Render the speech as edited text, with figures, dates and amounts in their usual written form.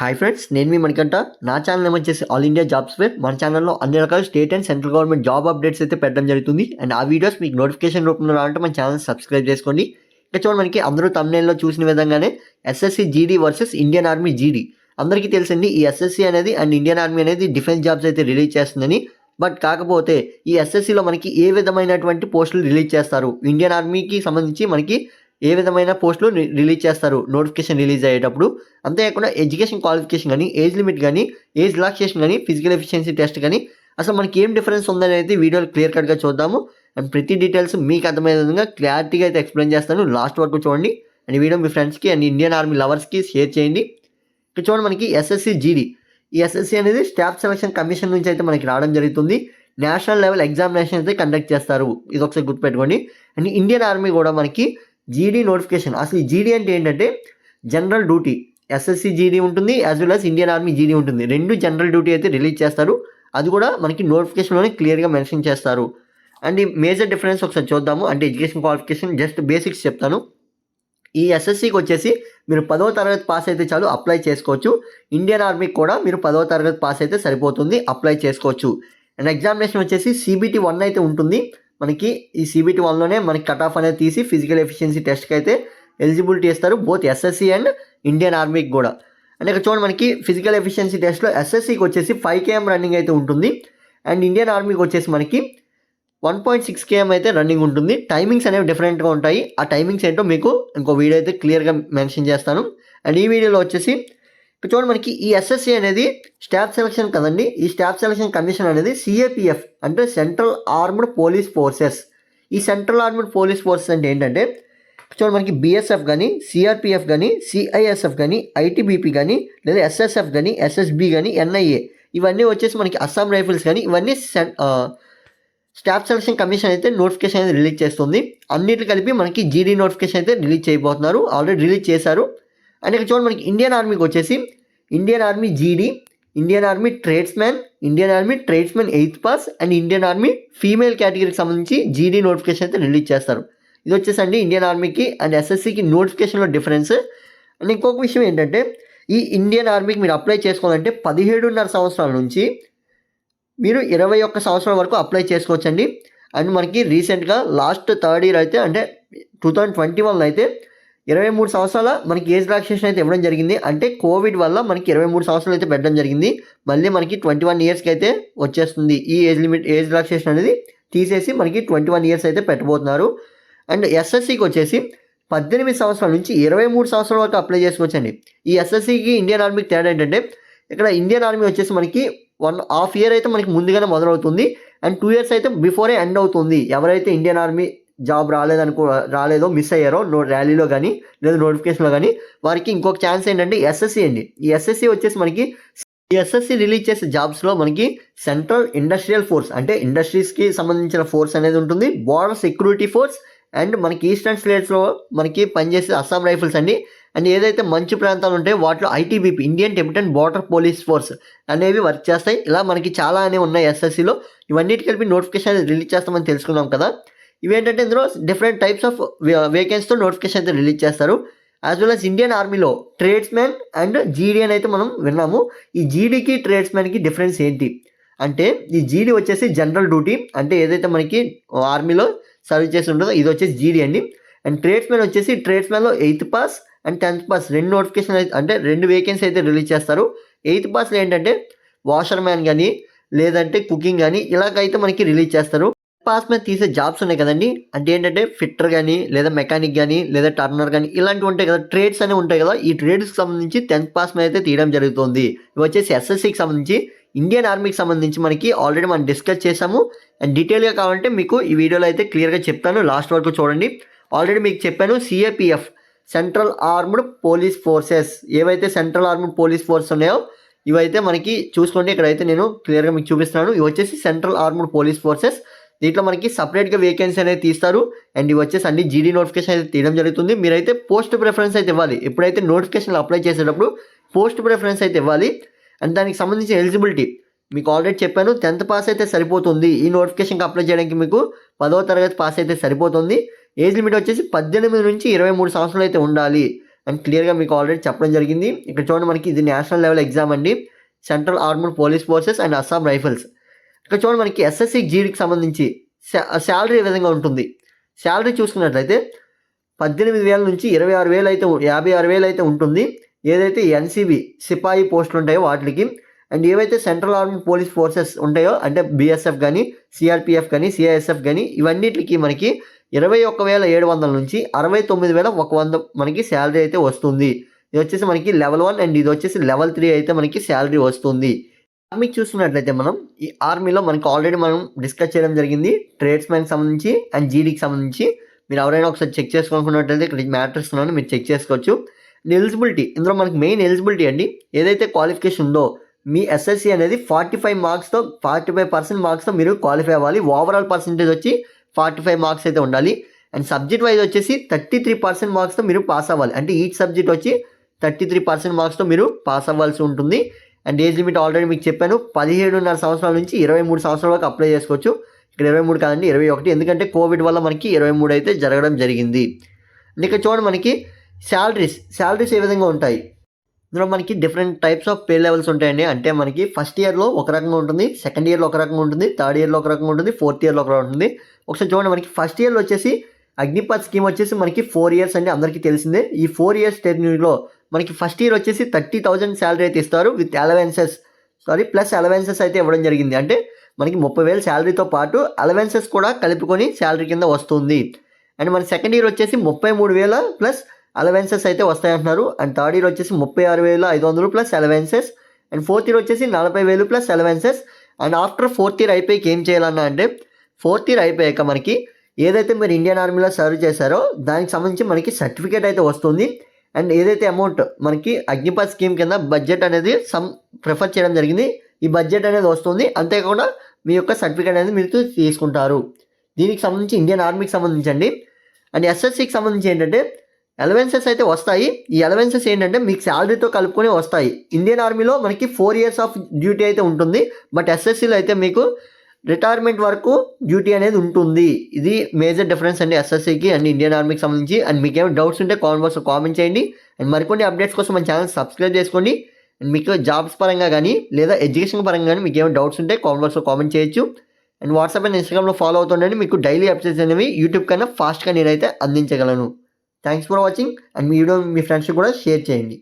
Hi friends, నేను మీ మణికంఠ. నా channel ఏమో వచ్చేసి ఆల్ ఇండియా జాబ్స్ ఫేర్. మన ఛానల్లో అన్ని రకాల state and central government job updates అయితే పెట్టడం జరుగుతుంది. అండ్ ఆ వీడియోస్ మీకు నోటిఫికేషన్ రూపంలో రావాలంటే మన ఛానల్ సబ్స్క్రైబ్ చేసుకోండి. ఇక చూడండి, మనకి అందరూ thumbnail-లో చూసిన విధంగానే SSC GD versus Indian army జీడీ. అందరికీ తెలుసండి, ఈ ఎస్ఎస్సి అనేది అండ్ ఇండియన్ ఆర్మీ అనేది డిఫెన్స్ జాబ్స్ అయితే రిలీజ్ చేస్తుందని. బట్ కాకపోతే ఈ ఎస్ఎస్సిలో మనకి ఏ విధమైనటువంటి పోస్టులు రిలీజ్ చేస్తారు, ఇండియన్ ఆర్మీకి సంబంధించి మనకి ఏ విధమైన పోస్టులు రిలీజ్ చేస్తారు నోటిఫికేషన్ రిలీజ్ అయ్యేటప్పుడు. అంతేకాకుండా ఎడ్యుకేషన్ క్వాలిఫికేషన్ కానీ, ఏజ్ లిమిట్ కానీ, ఏజ్ రిలాక్సేషన్ కానీ, ఫిజికల్ ఎఫిషియన్సీ టెస్ట్ కానీ, అసలు మనకి ఏం డిఫరెన్స్ ఉందనేది వీడియోలో క్లియర్ కట్గా చూద్దాము. అండ్ ప్రతి డీటెయిల్స్ మీకు అర్థమయ్యే విధంగా క్లారిటీగా అయితే ఎక్స్ప్లెయిన్ చేస్తాను. లాస్ట్ వరకు చూడండి. అండ్ ఈ వీడియో మీ ఫ్రెండ్స్కి అండ్ ఇండియన్ ఆర్మీ లవర్స్కి షేర్ చేయండి. ఇక్కడ చూడండి, మనకి ఎస్ఎస్సి జీడీ. ఈ ఎస్ఎస్సి అనేది స్టాఫ్ సెలక్షన్ కమిషన్ నుంచి అయితే మనకి రావడం జరుగుతుంది. నేషనల్ లెవెల్ ఎగ్జామినేషన్ అయితే కండక్ట్ చేస్తారు, ఇది ఒకసారి గుర్తుపెట్టుకోండి. అండ్ ఇండియన్ ఆర్మీ కూడా మనకి జీడీ నోటిఫికేషన్, అసలు ఈ జీడీ అంటే ఏంటంటే జనరల్ డ్యూటీ. ఎస్ఎస్సి జీడీ ఉంటుంది, as well as Indian army జీడీ ఉంటుంది. రెండు జనరల్ డ్యూటీ అయితే రిలీజ్ చేస్తారు. అది కూడా మనకి నోటిఫికేషన్లోనే క్లియర్గా మెన్షన్ చేస్తారు. అండ్ ఈ మేజర్ డిఫరెన్స్ ఒకసారి చూద్దాము. అంటే ఎడ్యుకేషన్ క్వాలిఫికేషన్ జస్ట్ బేసిక్స్ చెప్తాను. ఈ ఎస్ఎస్సికి వచ్చేసి మీరు 10వ తరగతి పాస్ అయితే చాలు, అప్లై చేసుకోవచ్చు. ఇండియన్ ఆర్మీకి కూడా మీరు 10వ తరగతి పాస్ అయితే సరిపోతుంది, అప్లై చేసుకోవచ్చు. అండ్ ఎగ్జామినేషన్ వచ్చేసి CBT 1 అయితే ఉంటుంది. మనకి ఈ CBT 1లోనే మనకి కట్ ఆఫ్ అనేది తీసి ఫిజికల్ ఎఫిషియన్సీ టెస్ట్కి అయితే ఎలిజిబిలిటీ ఇస్తారు, బోత్ ఎస్ఎస్సి అండ్ ఇండియన్ ఆర్మీకి కూడా. అండ్ ఇక్కడ చూడండి, మనకి ఫిజికల్ ఎఫిషియన్సీ టెస్ట్లో ఎస్ఎస్సికి వచ్చేసి 5 km రన్నింగ్ అయితే ఉంటుంది. అండ్ ఇండియన్ ఆర్మీకి వచ్చేసి మనకి 1.6 km అయితే రన్నింగ్ ఉంటుంది. టైమింగ్స్ అనేవి డిఫరెంట్గా ఉంటాయి. ఆ టైమింగ్స్ ఏంటో మీకు ఇంకో వీడియో అయితే క్లియర్గా మెన్షన్ చేస్తాను. అండ్ ఈ వీడియోలో వచ్చేసి ఇక్కడ చూడండి, మనకి ఈ ఎస్ఎస్సి అనేది స్టాఫ్ సెలక్షన్ కదండి. ఈ స్టాఫ్ సెలక్షన్ కమిషన్ అనేది CAPF అంటే సెంట్రల్ ఆర్మ్డ్ పోలీస్ ఫోర్సెస్. ఈ సెంట్రల్ ఆర్మ్డ్ పోలీస్ ఫోర్సెస్ అంటే ఏంటంటే చూడండి, మనకి BSF కానీ, CRPF కానీ, CISF కానీ, ITBP కానీ, లేదా SSF కానీ, SSB కానీ, NIA ఇవన్నీ వచ్చేసి మనకి అస్సాం రైఫిల్స్ కానీ, ఇవన్నీ స్టాఫ్ సెలక్షన్ కమిషన్ అయితే నోటిఫికేషన్ అయితే రిలీజ్ చేస్తుంది. అన్నిటి కలిపి మనకి జీడీ నోటిఫికేషన్ అయితే రిలీజ్ చేయబోతున్నారు, ఆల్రెడీ రిలీజ్ చేశారు. అండ్ ఇక్కడ చూడండి, మనకి ఇండియన్ ఆర్మీకి వచ్చేసి ఇండియన్ ఆర్మీ జీడీ, Indian army tradesmen, Indian army tradesmen 8th pass and Indian army female కేటగిరీకి సంబంధించి జీడీ నోటిఫికేషన్ అయితే రిలీజ్ చేస్తారు. ఇది వచ్చేసండి ఇండియన్ ఆర్మీకి అండ్ ఎస్ఎస్సికి నోటిఫికేషన్లో డిఫరెన్స్. అండ్ ఇంకొక విషయం ఏంటంటే, ఈ ఇండియన్ ఆర్మీకి మీరు అప్లై చేసుకోవాలంటే 17.5 సంవత్సరాల నుంచి మీరు 21 సంవత్సరాల వరకు అప్లై చేసుకోవచ్చండి. అండ్ మనకి రీసెంట్గా లాస్ట్ థర్డ్ ఇయర్ అయితే అంటే 2021 అయితే 23 సంవత్సరాల మనకి ఏజ్ రిలాక్సేషన్ అయితే ఇవ్వడం జరిగింది. అంటే కోవిడ్ వల్ల మనకి 23 సంవత్సరాలు అయితే పెట్టడం జరిగింది. మళ్ళీ మనకి 21 ఇయర్స్కి అయితే వచ్చేస్తుంది. ఈ ఏజ్ రిలాక్సేషన్ అనేది తీసేసి మనకి 21 ఇయర్స్ అయితే పెట్టబోతున్నారు. అండ్ ఎస్ఎస్సికి వచ్చేసి 18 సంవత్సరాల నుంచి 23 సంవత్సరాల వరకు అప్లై చేసుకోవచ్చండి. ఈ ఎస్ఎస్సికి ఇండియన్ ఆర్మీకి తేడా ఏంటంటే, ఇక్కడ ఇండియన్ ఆర్మీ వచ్చేసి మనకి 1.5 year అయితే మనకి ముందుగానే మొదలవుతుంది. అండ్ 2 years అయితే బిఫోరే ఎండ్ అవుతుంది. ఎవరైతే ఇండియన్ ఆర్మీ జాబ్ రాలేదో మిస్ అయ్యారో ర్యాలీలో కానీ లేదా నోటిఫికేషన్లో కానీ, వారికి ఇంకొక ఛాన్స్ ఏంటంటే ఎస్ఎస్సి అండి. ఈ ఎస్ఎస్సి వచ్చేసి మనకి ఈ ఎస్ఎస్సి రిలీజ్ చేసే జాబ్స్లో మనకి సెంట్రల్ ఇండస్ట్రియల్ ఫోర్స్ అంటే ఇండస్ట్రీస్కి సంబంధించిన ఫోర్స్ అనేది ఉంటుంది, బార్డర్ సెక్యూరిటీ ఫోర్స్ అండ్ మనకి ఈస్టర్న్ స్టేట్స్లో మనకి పనిచేసే అస్సాం రైఫిల్స్ అండి. అండ్ ఏదైతే మంచు ప్రాంతాలు ఉంటాయో వాటిలో ITBP Indian Tibetan border police force అనేవి వర్క్ చేస్తాయి. ఇలా మనకి చాలా అనేవి ఉన్నాయి ఎస్ఎస్సిలో. ఇవన్నిటి కలిపి నోటిఫికేషన్ రిలీజ్ చేస్తామని తెలుసుకున్నాం కదా. ఇవేంటంటే ఇందులో డిఫరెంట్ టైప్స్ ఆఫ్ వేకెన్సీతో నోటిఫికేషన్ అయితే రిలీజ్ చేస్తారు. యాజ్ వెల్ యాజ్ ఇండియన్ ఆర్మీలో ట్రేడ్స్మెన్ అండ్ జీడీ అని అయితే మనం విన్నాము. ఈ జీడీకి ట్రేడ్స్మెన్కి డిఫరెన్స్ ఏంటి అంటే, ఈ జీడీ వచ్చేసి జనరల్ డ్యూటీ, అంటే ఏదైతే మనకి ఆర్మీలో సర్వ్ చేసి ఉంటుందో ఇది వచ్చేసి జీడీ అండి. అండ్ ట్రేడ్స్మెన్ వచ్చేసి ట్రేడ్స్మెన్లో 8th pass and 10th pass రెండు నోటిఫికేషన్ అయితే అంటే రెండు వేకెన్సీ అయితే రిలీజ్ చేస్తారు. 8th పాస్లో ఏంటంటే వాషర్ మ్యాన్ కానీ లేదంటే కుకింగ్ కానీ ఇలాగైతే మనకి రిలీజ్ చేస్తారు. పాస్ మీద తీసే జాబ్స్ ఉన్నాయి కదండి, అంటే ఏంటంటే ఫిట్టర్ కానీ లేదా మెకానిక్ కానీ లేదా టర్నర్ కానీ ఇలాంటివి ఉంటాయి కదా, ట్రేడ్స్ అనేవి ఉంటాయి కదా. ఈ ట్రేడ్స్కి సంబంధించి 10th పాస్ మీద అయితే తీయడం జరుగుతుంది. ఇవి వచ్చేసి ఎస్ఎస్సికి సంబంధించి. ఇండియన్ ఆర్మీకి సంబంధించి మనకి ఆల్రెడీ మనం డిస్కస్ చేసాము. అండ్ డీటెయిల్గా కావాలంటే మీకు ఈ వీడియోలో అయితే క్లియర్గా చెప్తాను, లాస్ట్ వరకు చూడండి. ఆల్రెడీ మీకు చెప్పాను, CAPF central armed police forces. ఏవైతే సెంట్రల్ ఆర్మ్డ్ పోలీస్ ఫోర్స్ ఉన్నాయో ఇవైతే మనకి చూసుకోండి. ఇక్కడైతే నేను క్లియర్గా మీకు చూపిస్తున్నాను. ఇవి వచ్చేసి సెంట్రల్ ఆర్మ్డ్ పోలీస్ ఫోర్సెస్. దీంట్లో మనకి సపరేట్గా వేకెన్సీ అనేది తీస్తారు. అండ్ ఇవి వచ్చేసి అన్ని జీడీ నోటిఫికేషన్ అయితే తీయడం జరుగుతుంది. మీరైతే పోస్ట్ ప్రిఫరెన్స్ అయితే ఇవ్వాలి. ఎప్పుడైతే నోటిఫికేషన్లు అప్లై చేసేటప్పుడు పోస్ట్ ప్రిఫరెన్స్ అయితే ఇవ్వాలి. అండ్ దానికి సంబంధించిన ఎలిజిబిలిటీ మీకు ఆల్రెడీ చెప్పాను, 10th పాస్ అయితే సరిపోతుంది. ఈ నోటిఫికేషన్కి అప్లై చేయడానికి మీకు 10వ తరగతి పాస్ అయితే సరిపోతుంది. ఏజ్ లిమిట్ వచ్చేసి 18 నుంచి 23 సంవత్సరాలు అయితే ఉండాలి. అండ్ క్లియర్గా మీకు ఆల్రెడీ చెప్పడం జరిగింది. ఇక్కడ చూడండి మనకి ఇది నేషనల్ లెవెల్ ఎగ్జామ్ అండి, central armed police forces and Assam rifles. ఇక్కడ చూడండి మనకి ఎస్ఎస్సి జీడీకి సంబంధించి శాలరీ ఏ విధంగా ఉంటుంది. శాలరీ చూసుకున్నట్లయితే 18,000 నుంచి 26,000 అయితే 56,000 అయితే ఉంటుంది. ఏదైతే ఎన్సీబీ సిపాయి పోస్టులు ఉంటాయో వాటికి, అండ్ ఏవైతే సెంట్రల్ ఆర్మీ పోలీస్ ఫోర్సెస్ ఉంటాయో అంటే బీఎస్ఎఫ్ కానీ, సిఆర్పిఎఫ్ కానీ, సిఐఎస్ఎఫ్ కానీ ఇవన్నిటికి మనకి 21,700 నుంచి 69,100 మనకి శాలరీ అయితే వస్తుంది. ఇది వచ్చేసి మనకి లెవెల్ 1 అండ్ ఇది వచ్చేసి లెవెల్ 3 అయితే మనకి శాలరీ వస్తుంది. ఆర్మీకి చూసుకున్నట్లయితే మనం ఈ ఆర్మీలో మనకి ఆల్రెడీ మనం డిస్కస్ చేయడం జరిగింది ట్రేడ్స్మెన్కి సంబంధించి అండ్ జీడీకి సంబంధించి. మీరు ఎవరైనా ఒకసారి చెక్ చేసుకోనుకున్నట్లయితే ఇక్కడ మ్యాటర్స్ ఉన్నాను, మీరు చెక్ చేసుకోవచ్చు. ఎలిజిబిలిటీ ఇందులో మనకి మెయిన్ ఎలిజిబిలిటీ అండి, ఏదైతే క్వాలిఫికేషన్ ఉందో మీ ఎస్ఎస్సి అనేది 45% మార్క్స్తో మీరు క్వాలిఫై అవ్వాలి. ఓవరాల్ పర్సంటేజ్ వచ్చి 45 మార్క్స్ అయితే ఉండాలి. అండ్ సబ్జెక్ట్ వైజ్ వచ్చేసి 33% మార్క్స్తో మీరు పాస్ అవ్వాలి. అంటే ఈచ్ సబ్జెక్ట్ వచ్చి 33% మార్క్స్తో మీరు పాస్ అవ్వాల్సి ఉంటుంది. అండ్ ఏజ్ లిమిట్ ఆల్రెడీ మీకు చెప్పాను, 17.5 సంవత్సరాల నుంచి 23 సంవత్సరాల వరకు అప్లై చేసుకోవచ్చు. ఇక్కడ 23 కాదండి 21, ఎందుకంటే కోవిడ్ వల్ల మనకి 23 అయితే జరగడం జరిగింది. అండ్ ఇక్కడ చూడండి మనకి శాలరీస్ ఏ విధంగా ఉంటాయి. ఇందులో మనకి different types of pay levels ఉంటాయండి. అంటే మనకి ఫస్ట్ ఇయర్లో ఒక రకంగా ఉంటుంది, సెకండ్ ఇయర్లో ఒక రకంగా ఉంటుంది, థర్డ్ ఇయర్లో ఒక రకంగా ఉంటుంది, ఫోర్త్ ఇయర్లో ఒక రకంగా ఉంటుంది. ఒకసారి చూడండి మనకి ఫస్ట్ ఇయర్లో వచ్చేసి అగ్నిపథ్ స్కీమ్ వచ్చేసి మనకి 4 years అండి, అందరికీ తెలిసిందే. ఈ 4 years టెన్యూర్లో మనకి ఫస్ట్ ఇయర్ వచ్చేసి 30,000 శాలరీ అయితే ఇస్తారు విత్ ప్లస్ అలవెన్సెస్ అయితే ఇవ్వడం జరిగింది. అంటే మనకి 30,000 శాలరీతో పాటు అలవెన్సెస్ కూడా కలుపుకొని శాలరీ కింద వస్తుంది. అండ్ మన సెకండ్ ఇయర్ వచ్చేసి 33,000 ప్లస్ అలవెన్సెస్ అయితే వస్తాయంటున్నారు. అండ్ థర్డ్ ఇయర్ వచ్చేసి 36,500 plus allowances. And fourth year వచ్చేసి 40,000 plus allowances. And after fourth year అయిపోయి ఏం చేయాలన్నా అంటే ఫోర్త్ ఇయర్ అయిపోయాక మనకి ఏదైతే మీరు ఇండియన్ ఆర్మీలో సర్వ్ చేశారో దానికి సంబంధించి మనకి సర్టిఫికేట్ అయితే వస్తుంది. అండ్ ఏదైతే అమౌంట్ మనకి అగ్నిపథ్ స్కీమ్ కింద బడ్జెట్ అనేది ప్రిఫర్ చేయడం జరిగింది, ఈ బడ్జెట్ అనేది వస్తుంది. అంతేకాకుండా మీ యొక్క సర్టిఫికేట్ అనేది మీరు తీసుకుంటారు. దీనికి సంబంధించి ఇండియన్ ఆర్మీకి సంబంధించండి. అండ్ ఎస్ఎస్సికి సంబంధించి ఏంటంటే అలవెన్సెస్ అయితే వస్తాయి. ఈ అలవెన్సెస్ ఏంటంటే మీకు శాలరీతో కలుపుకొని వస్తాయి. ఇండియన్ ఆర్మీలో మనకి 4 years ఆఫ్ డ్యూటీ అయితే ఉంటుంది, బట్ ఎస్ఎస్సిలో అయితే మీకు రిటైర్మెంట్ వరకు డ్యూటీ అనేది ఉంటుంది. ఇది మేజర్ డిఫరెన్స్ అండి ఎస్ఎస్సికి అండ్ ఇండియన్ ఆర్మీకి సంబంధించి. అండ్ మీకు ఏమైనా డౌట్స్ ఉంటే కామెంట్ బాక్స్లో కామెంట్ చేయండి. అండ్ మరికొన్ని అప్డేట్స్ కోసం మన ఛానల్ సబ్స్క్రైబ్ చేసుకోండి. అండ్ మీకు జాబ్స్ పరంగా కానీ లేదా ఎడ్యుకేషన్ పరంగా కానీ మీకు ఏమైనా డౌట్స్ ఉంటే కామెంట్ బాక్స్లో కామెంట్ చేయొచ్చు. అండ్ వాట్సాప్ అండ్ ఇన్స్టాగ్రామ్లో ఫాలో అవుతుండండి, మీకు డైలీ అప్డేట్స్ అనేవి యూట్యూబ్ కన్నా ఫాస్ట్గా నేనైతే అందించగలను. Thanks for watching. అండ్ మీ వీడియో మీ ఫ్రెండ్స్కి కూడా షేర్ చేయండి.